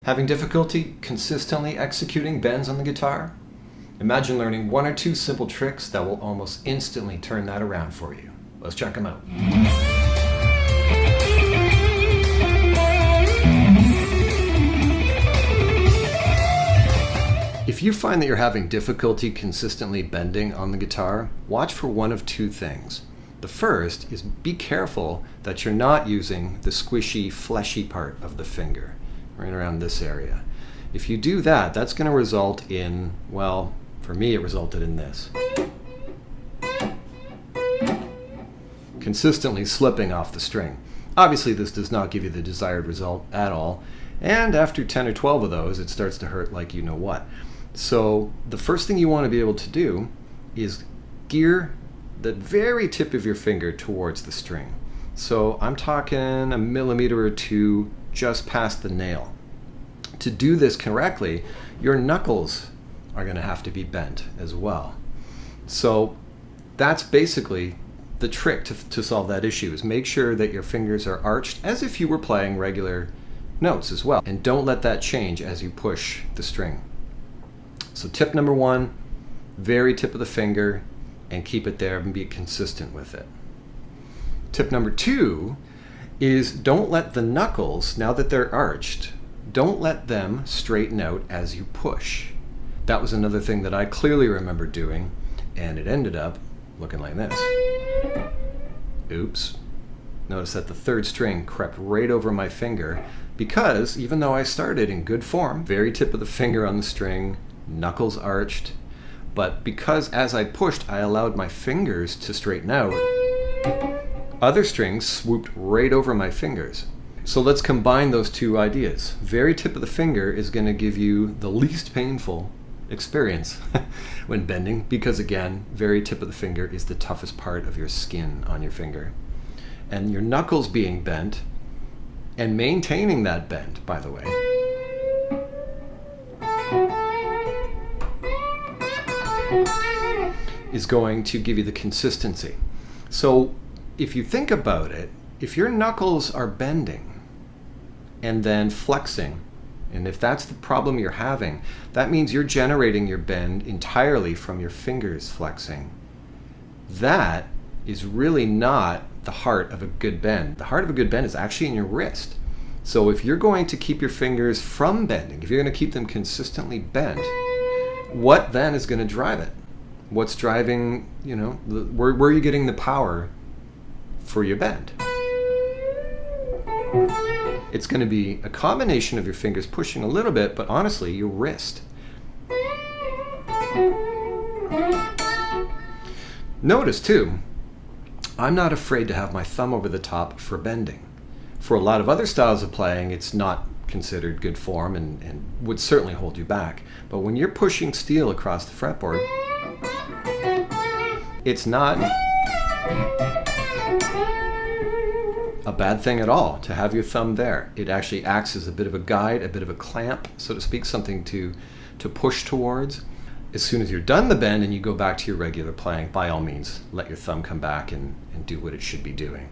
Having difficulty consistently executing bends on the guitar? Imagine learning one or two simple tricks that will almost instantly turn that around for you. Let's check them out. If you find that you're having difficulty consistently bending on the guitar, watch for one of two things. The first is be careful that you're not using the squishy, fleshy part of the finger, right around this area. If you do that, that's going to result in, well, for me it resulted in this. Consistently slipping off the string. Obviously this does not give you the desired result at all, and after 10 or 12 of those it starts to hurt like you know what. So the first thing you want to be able to do is gear the very tip of your finger towards the string. So I'm talking a millimeter or two just past the nail. To do this correctly, your knuckles are going to have to be bent as well. So that's basically the trick to solve that issue, is make sure that your fingers are arched as if you were playing regular notes as well. And don't let that change as you push the string. So tip number one, very tip of the finger, and keep it there and be consistent with it. Tip number two is don't let the knuckles, now that they're arched, don't let them straighten out as you push. That was another thing that I clearly remember doing, and it ended up looking like this. Oops. Notice that the third string crept right over my finger because even though I started in good form, very tip of the finger on the string, knuckles arched, but because as I pushed, I allowed my fingers to straighten out, other strings swooped right over my fingers. So let's combine those two ideas. Very tip of the finger is going to give you the least painful experience when bending, because again, very tip of the finger is the toughest part of your skin on your finger. And your knuckles being bent and maintaining that bend, by the way, is going to give you the consistency. So if you think about it, if your knuckles are bending and then flexing, and if that's the problem you're having, that means you're generating your bend entirely from your fingers flexing. That is really not the heart of a good bend. The heart of a good bend is actually in your wrist. So if you're going to keep your fingers from bending, if you're going to keep them consistently bent, what then is going to drive it? What's driving, where are you getting the power for your bend? It's going to be a combination of your fingers pushing a little bit, but honestly, your wrist. Notice too, I'm not afraid to have my thumb over the top for bending. For a lot of other styles of playing, it's not considered good form and would certainly hold you back. But when you're pushing steel across the fretboard, it's not a bad thing at all to have your thumb there. It actually acts as a bit of a guide, a bit of a clamp, so to speak, something to push towards. As soon as you're done the bend and you go back to your regular playing, by all means, let your thumb come back and do what it should be doing.